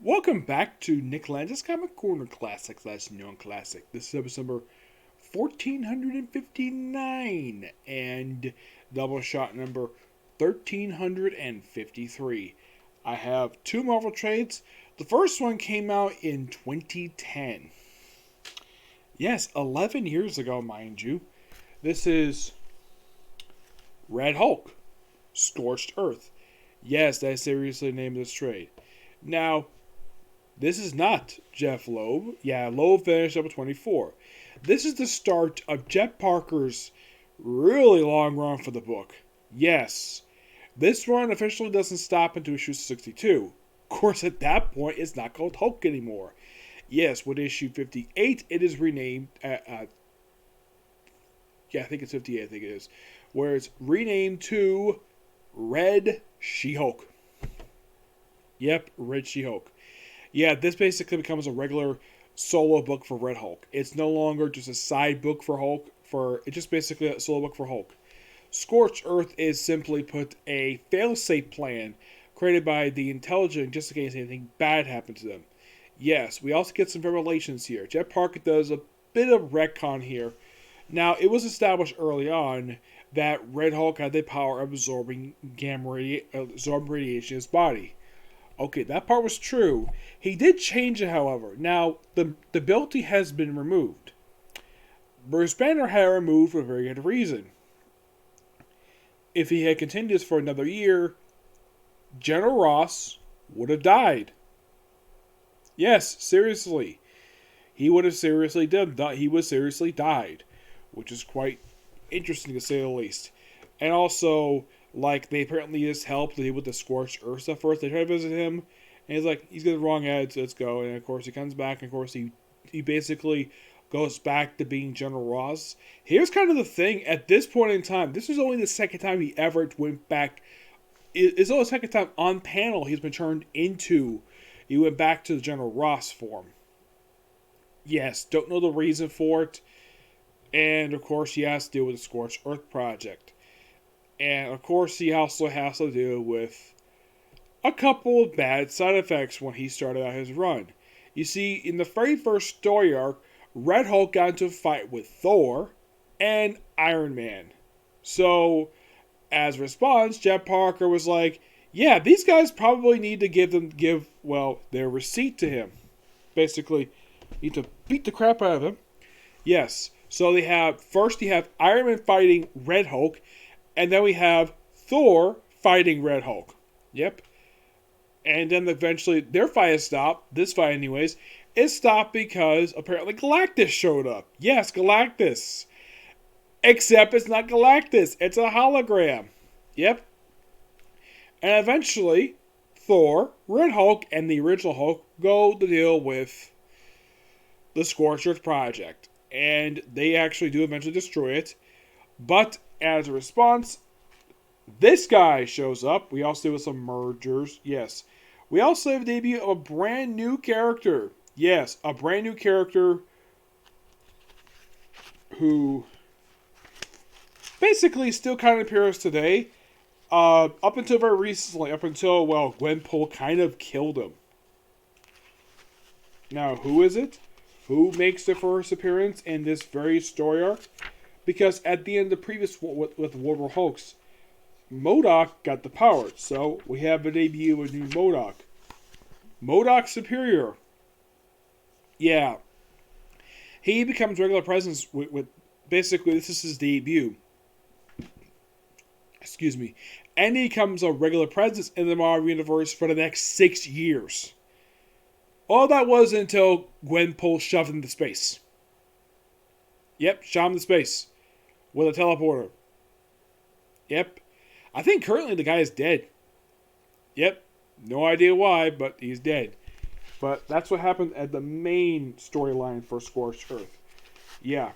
Welcome back to Nick Lenz's Comic Corner Classic / Non Classic. This is episode number 1459 and Doubleshot number 1353. I have two Marvel trades. The first one came out in 2010. Yes, 11 years ago, mind you. This is Red Hulk, Scorched Earth. Yes, that's seriously the name of this trade. Now, this is not Jeff Loeb. Yeah, Loeb finished up at 24. This is the start of Jeff Parker's really long run for the book. Yes, this run officially doesn't stop until issue 62. Of course, at that point, it's not called Hulk anymore. Yes, with issue 58, it is renamed. I think it's 58, I think it is. Where it's renamed to Red She-Hulk. Yep, Red She-Hulk. Yeah, this basically becomes a regular solo book for Red Hulk. It's no longer just a side book for Hulk. It's just basically a solo book for Hulk. Scorched Earth is simply put a fail-safe plan created by the Intelligent just in case anything bad happens to them. Yes, we also get some revelations here. Jeff Parker does a bit of retcon here. Now, it was established early on that Red Hulk had the power of absorbing radiation in his body. Okay, that part was true. He did change it, however. Now, the ability has been removed. Bruce Banner had it removed for a very good reason. If he had continued this for another year, General Ross would have died. Yes, seriously. He would have seriously died, which is quite interesting to say the least. And also, they apparently just helped with the Scorched Earth stuff first. They try to visit him, and he's like, he's got the wrong ad, so let's go. And of course, he comes back, and of course, he basically goes back to being General Ross. Here's kind of the thing, at this point in time, this is only the second time he ever went back. It's only the second time on panel he's been turned into, he went back to the General Ross form. Yes, don't know the reason for it. And of course, he has to deal with the Scorched Earth project. And of course, he also has to deal with a couple of bad side effects when he started out his run. You see, in the very first story arc, Red Hulk got into a fight with Thor and Iron Man. So, as a response, Jeff Parker was like, yeah, these guys probably need to give their receipt to him. Basically, need to beat the crap out of him. Yes. So you have Iron Man fighting Red Hulk, and then we have Thor fighting Red Hulk. Yep. And then eventually their fight is stopped. This fight anyways. Is stopped because apparently Galactus showed up. Yes, Galactus. Except it's not Galactus. It's a hologram. Yep. And eventually, Thor, Red Hulk, and the original Hulk go to deal with the Scorched Earth project. And they actually do eventually destroy it. But as a response, this guy shows up. We also deal with some mergers. Yes. We also have the debut of a brand new character. Yes, a brand new character who basically still kind of appears today. Up until very recently, Gwenpool kind of killed him. Now, who is it? Who makes the first appearance in this very story arc? Because at the end of the previous with World War Hulks, MODOK got the power. So we have a debut of a new MODOK. MODOK Superior. Yeah. He becomes regular presence with basically, this is his debut. Excuse me. And he becomes a regular presence in the Marvel Universe for the next 6 years. All that was until Gwenpool shoved him into space. Yep, shoved him into space. With a teleporter. Yep. I think currently the guy is dead. Yep. No idea why, but he's dead. But that's what happened at the main storyline for Scorched Earth. Yeah.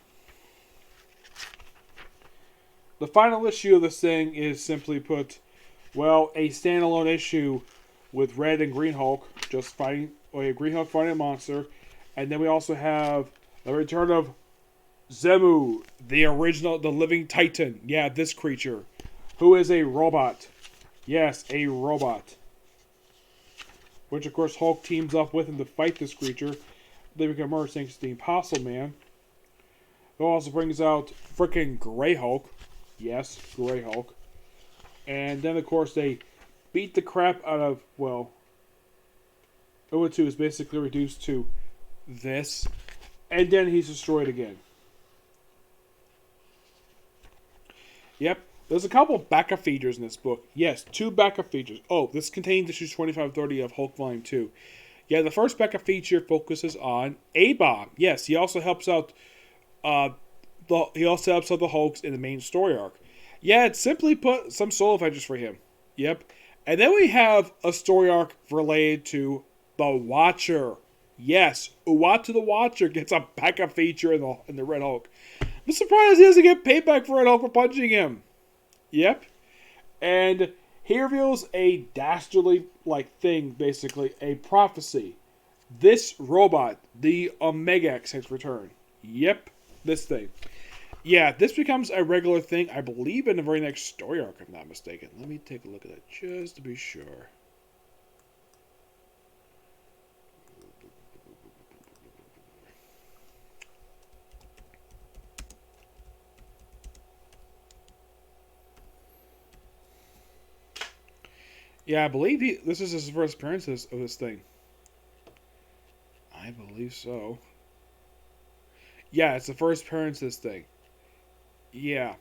The final issue of this thing is simply put, a standalone issue with Red and Green Hulk just fighting, Green Hulk fighting a monster. And then we also have the return of Zemu, the living Titan. Yeah, this creature, who is a robot. Yes, a robot. which of course Hulk teams up with him to fight this creature. They become merged thanks to the Impossible Man. It also brings out frickin' Grey Hulk. Yes, Grey Hulk. And then of course they beat the crap out of, well, O2 is basically reduced to this. And then he's destroyed again. Yep. There's a couple of backup features in this book. Yes, 2 backup features. Oh, this contains issues 25-30 of Hulk Volume 2. Yeah, the first backup feature focuses on A-Bomb. Yes, he also helps out the Hulks in the main story arc. Yeah, it's simply put some solo features for him. Yep. And then we have a story arc related to the Watcher. Yes, Uatu the Watcher gets a backup feature in the Red Hulk. I'm surprised he doesn't get payback for Red Hulk for punching him. Yep. And he reveals a dastardly thing, basically, a prophecy. This robot, the Omega X, has returned. Yep, this thing. Yeah, this becomes a regular thing, I believe, in the very next story arc, if I'm not mistaken. Let me take a look at that just to be sure. Yeah, I believe this is his first appearance of this thing. I believe so. Yeah, it's the first appearance of this thing. Yeah.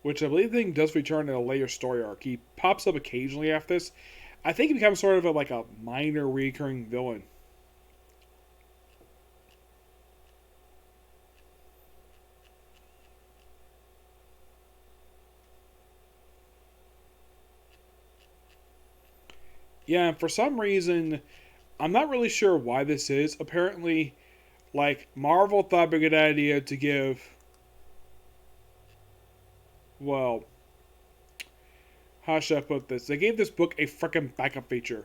Which I believe the thing does return in a later story arc. He pops up occasionally after this. I think he becomes sort of a minor recurring villain. Yeah, and for some reason, I'm not really sure why this is. Apparently, Marvel thought it'd be a good idea to give, well, how should I put this? They gave this book a freaking backup feature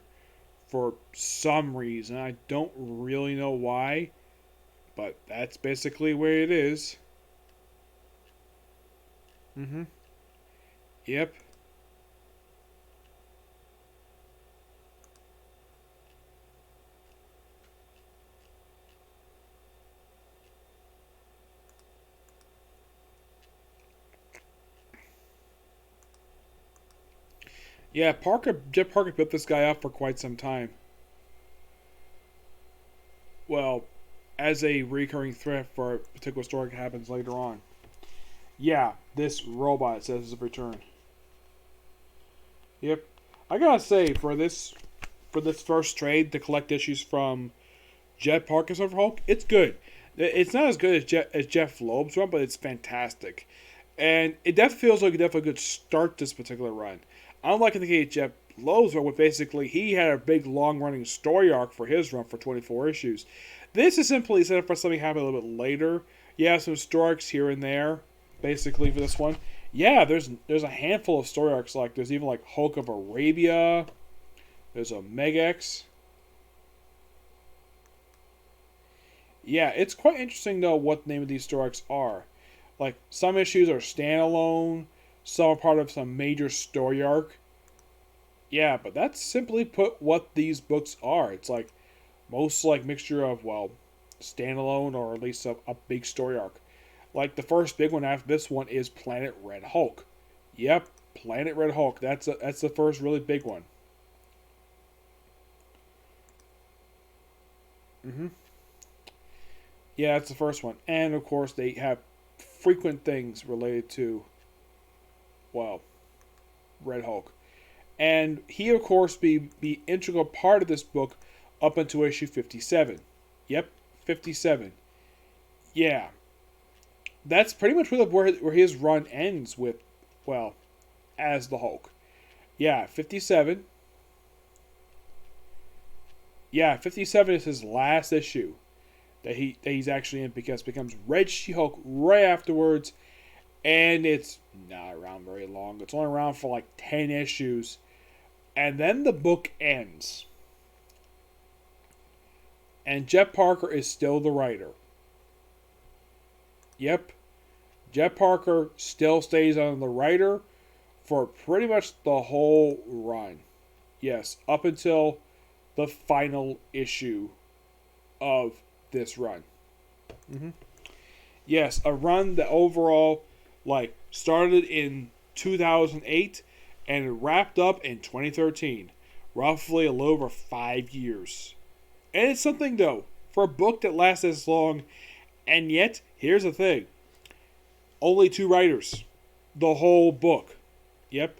for some reason. I don't really know why, but that's basically where it is. Mm-hmm. Yep. Yeah, Jeff Parker built this guy up for quite some time. Well, as a recurring threat for a particular story that happens later on. Yeah, this robot says it's a return. Yep. I gotta say, for this first trade to collect issues from Jeff Parker's over Hulk, it's good. It's not as good as Jeff Loeb's run, but it's fantastic. And it definitely feels like a good start to this particular run. Unlike in the case of Jeff Loeb's run, where basically he had a big long-running story arc for his run for 24 issues. This is simply set up for something to happen a little bit later. You have some story arcs here and there, basically, for this one. Yeah, there's a handful of story arcs. There's even Hulk of Arabia. There's a Megax. Yeah, it's quite interesting though what the name of these story arcs are. Some issues are standalone, some are part of some major story arc. Yeah, but that's simply put what these books are. It's most mixture of, well, standalone or at least a big story arc. The first big one after this one is Planet Red Hulk. Yep, Planet Red Hulk. That's the first really big one. Mm-hmm. Yeah, that's the first one. And of course they have frequent things related to, well, Red Hulk. And he, of course, be integral part of this book up until issue 57. Yep, 57. Yeah. That's pretty much where his run ends with, well, as the Hulk. Yeah, 57. Yeah, 57 is his last issue that he's actually in, because it becomes Red She-Hulk right afterwards. And it's not around very long. It's only around for 10 issues. And then the book ends. And Jeff Parker is still the writer. Yep. Jeff Parker still stays on the writer for pretty much the whole run. Yes, up until the final issue of this run. Mm-hmm. Yes, a run that overall started in 2008 and wrapped up in 2013, roughly a little over 5 years. And it's something though for a book that lasts as long, and yet here's the thing: only 2 writers, the whole book. Yep.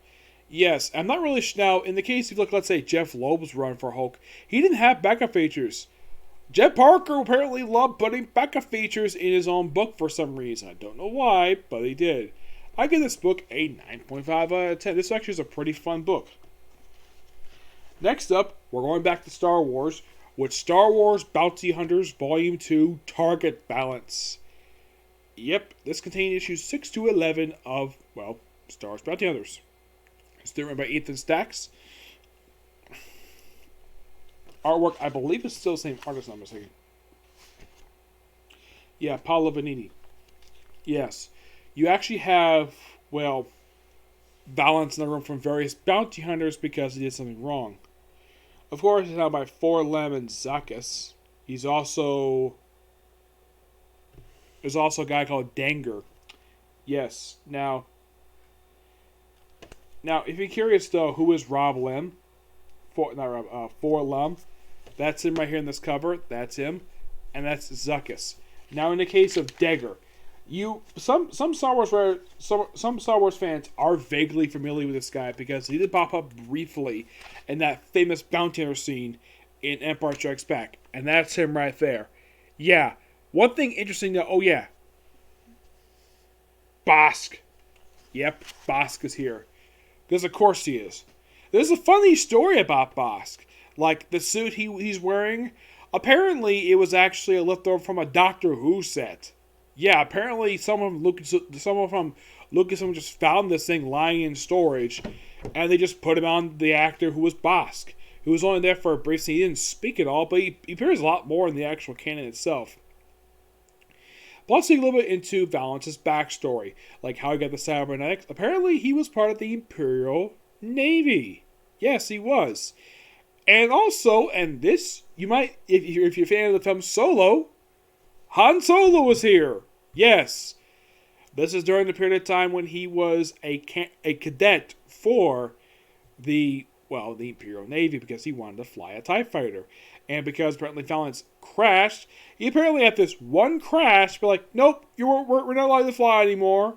Yes, I'm not really now. In the case of let's say Jeff Loeb's run for Hulk, he didn't have backup features. Jeff Parker apparently loved putting backup features in his own book for some reason. I don't know why, but he did. I give this book a 9.5 out of 10. This actually is a pretty fun book. Next up, we're going back to Star Wars with Star Wars Bounty Hunters Volume 2 Target Valance. Yep, this contains issues 6 to 11 of, Star Wars Bounty Hunters. It's written by Ethan Stacks. Artwork, I believe, is still the same artist, I'm mistaken. Yeah, Paolo Vanini. Yes. You actually have, Valance in the room from various bounty hunters because he did something wrong. Of course, it's now by 4 and Zakis. There's also a guy called Danger. Yes. Now, if you're curious, though, who is Rob Lem? 4 Lem. That's him right here in this cover. That's him. And that's Zakis. Now, in the case of Dagger, some Star Wars fans are vaguely familiar with this guy because he did pop up briefly in that famous bounty hunter scene in Empire Strikes Back, and that's him right there. Yeah, one thing interesting though. Bosk. Yep, Bosk is here because of course he is. There's a funny story about Bosk. The suit he's wearing, apparently it was actually a leftover from a Doctor Who set. Yeah, apparently someone from Lucasfilm just found this thing lying in storage, and they just put him on the actor who was Bosk, who was only there for a brief scene. He didn't speak at all, but he appears a lot more in the actual canon itself. But let's dig a little bit into Valance's backstory, how he got the cybernetics. Apparently, he was part of the Imperial Navy. Yes, he was. And also, and this, you might, if you're a fan of the film Solo, Han Solo was here. Yes. This is during the period of time when he was a cadet for the Imperial Navy because he wanted to fly a TIE fighter. And because apparently Valance crashed, he apparently had this one crash, but nope, we're not allowed to fly anymore.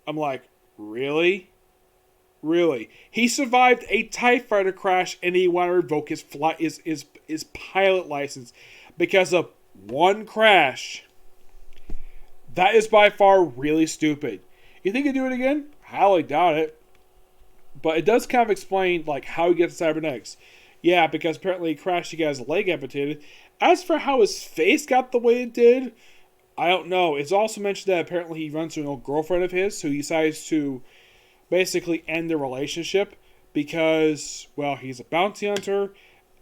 I'm like, really? Really? He survived a TIE fighter crash and he wanted to revoke his pilot license because of one crash. That is by far really stupid. You think he'd do it again? Highly doubt it. But it does kind of explain how he gets the cybernetics. Yeah, because apparently he crashed, he got his leg amputated. As for how his face got the way it did, I don't know. It's also mentioned that apparently he runs into an old girlfriend of his who decides to basically end the relationship because, he's a bounty hunter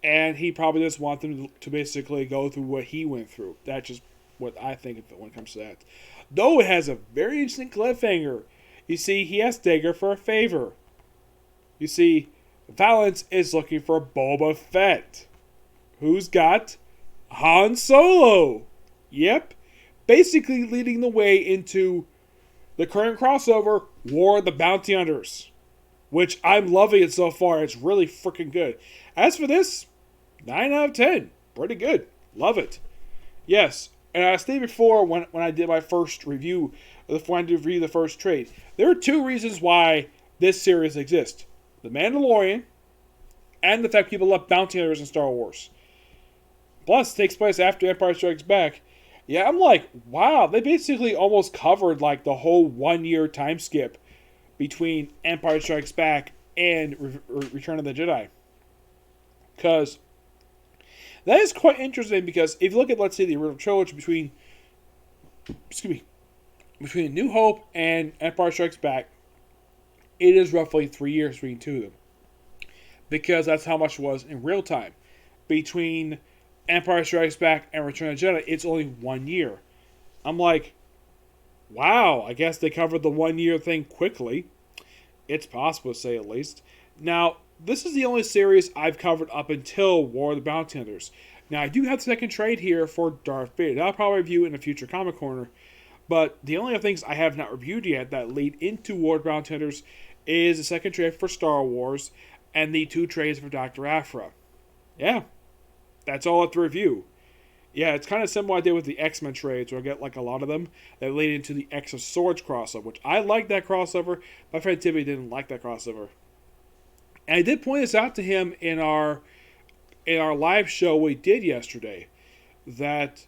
and he probably just wants them to basically go through what he went through. That's just what I think when it comes to that. Though it has a very interesting cliffhanger. You see, he asked Dagger for a favor. You see, Valance is looking for Boba Fett. Who's got Han Solo? Yep. Basically leading the way into the current crossover, War of the Bounty Hunters. Which I'm loving it so far. It's really freaking good. As for this, 9 out of 10. Pretty good. Love it. Yes. And I stated before when I did my first review, when I review the first trade, there are 2 reasons why this series exists. The Mandalorian, and the fact people love bounty hunters in Star Wars. Plus, it takes place after Empire Strikes Back. Yeah, I'm like, wow, they basically almost covered the whole 1-year time skip between Empire Strikes Back and Return of the Jedi. Because that is quite interesting because if you look at, let's say, the original trilogy between New Hope and Empire Strikes Back, it is roughly 3 years between 2 of them. Because that's how much it was in real time. Between Empire Strikes Back and Return of the Jedi, it's only 1 year. I'm like, wow, I guess they covered the 1 year thing quickly. It's possible to say at least. Now, this is the only series I've covered up until War of the Bounty Hunters. Now, I do have the second trade here for Darth Vader. That I'll probably review in a future Comic Corner. But the only other things I have not reviewed yet that lead into War of the Bounty Hunters is the second trade for Star Wars and the 2 trades for Dr. Aphra. Yeah, that's all I have to review. Yeah, it's kind of similar I did with the X-Men trades, where I get like a lot of them that lead into the X of Swords crossover, which I like that crossover. My friend Timmy didn't like that crossover. And I did point this out to him in our live show we did yesterday, that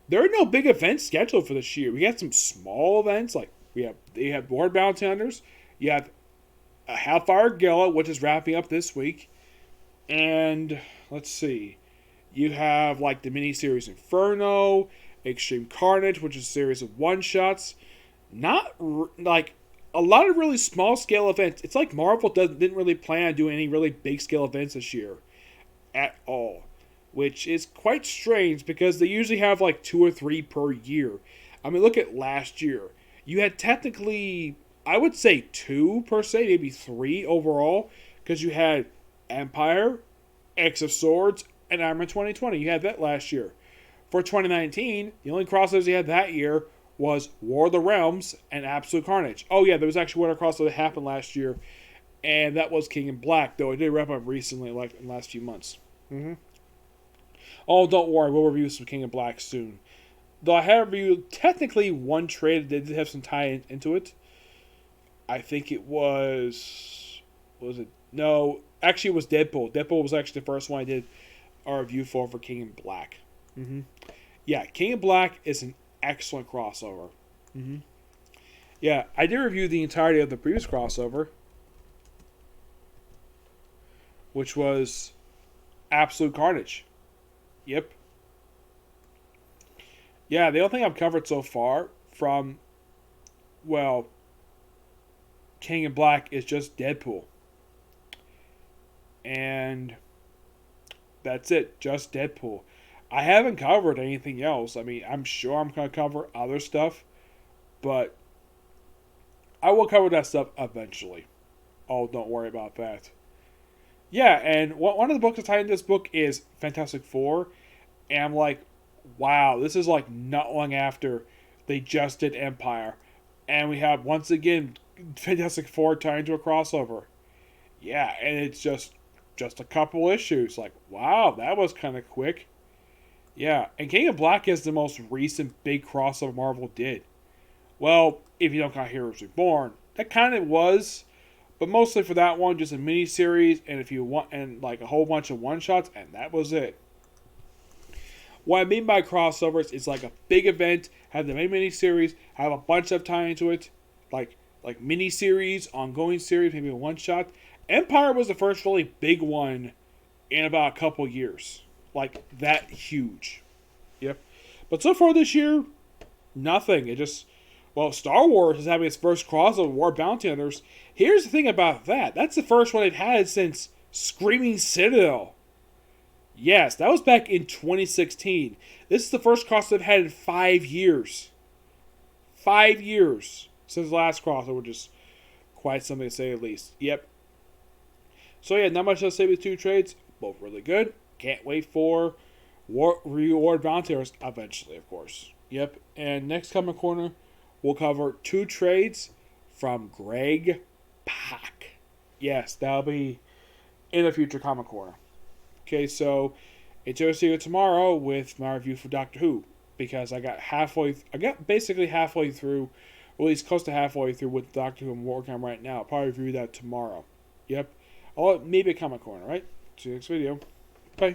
there are no big events scheduled for this year. We got some small events, like they have War Bounty Hunters, you have a Hellfire Gala, which is wrapping up this week, and let's see, you have like the miniseries Inferno, Extreme Carnage, which is a series of one-shots. Not like a lot of really small scale events. It's like Marvel didn't really plan on doing any really big scale events this year at all, which is quite strange because they usually have like 2 or 3 per year. I mean, look at last year. You had technically, I would say 2 per se, maybe 3 overall, because you had Empire, X of Swords, and Iron Man 2020. You had that last year. For 2019, the only crossovers you had that year was War of the Realms and Absolute Carnage. Oh yeah, there was actually one crossover that happened last year, and that was King in Black, though it did wrap up recently, like in the last few months. Oh, don't worry, we'll review some King in Black soon. Though I have reviewed technically one trade that did have some tie into it. I think it was it? No, actually it was Deadpool. Deadpool was actually the first one I did a review for King in Black. Yeah, King in Black is an excellent crossover. Yeah, I did review the entirety of the previous crossover, which was Absolute Carnage. Yep. Yeah, the only thing I've covered so far from, well, King in Black is just Deadpool. And that's it, just Deadpool. I haven't covered anything else. I mean, I'm sure I'm going to cover other stuff, but I will cover that stuff eventually. Oh, don't worry about that. Yeah, and one of the books that's tied in this book is Fantastic Four, and I'm like, wow, this is like not long after they just did Empire, and we have once again Fantastic Four tied into a crossover. Yeah, and it's just a couple issues. Like, wow, that was kind of quick. Yeah, and King of Black is the most recent big crossover Marvel did. Well, if you don't count Heroes Reborn, that kind of was, but mostly for that one, just a mini series, and if you want, and like a whole bunch of one shots, and that was it. What I mean by crossovers is like a big event, have the main mini series, have a bunch of tie into it, like mini series, ongoing series, maybe a one shot. Empire was the first really big one in about a couple years. Like, that huge. Yep. But so far this year, nothing. It just, well, Star Wars is having its first crossover, War Bounty Hunters. Here's the thing about that. That's the first one it had since Screaming Citadel. Yes, that was back in 2016. This is the first crossover they've had in 5 years. 5 years since the last crossover, which is quite something to say at least. Yep. So yeah, not much else to say with 2 trades. Both really good. Can't wait for Reward Bounty Hunters eventually, of course. Yep. And next Comic Corner, we'll cover 2 trades from Greg Pak. Yes, that'll be in a future Comic Corner. Okay, so until I see you tomorrow with my review for Doctor Who, because I got basically halfway through, or at least close to halfway through with Doctor Who I'm working on right now. I'll probably review that tomorrow. Yep. Maybe a Comic Corner, right? See you next video. Bye.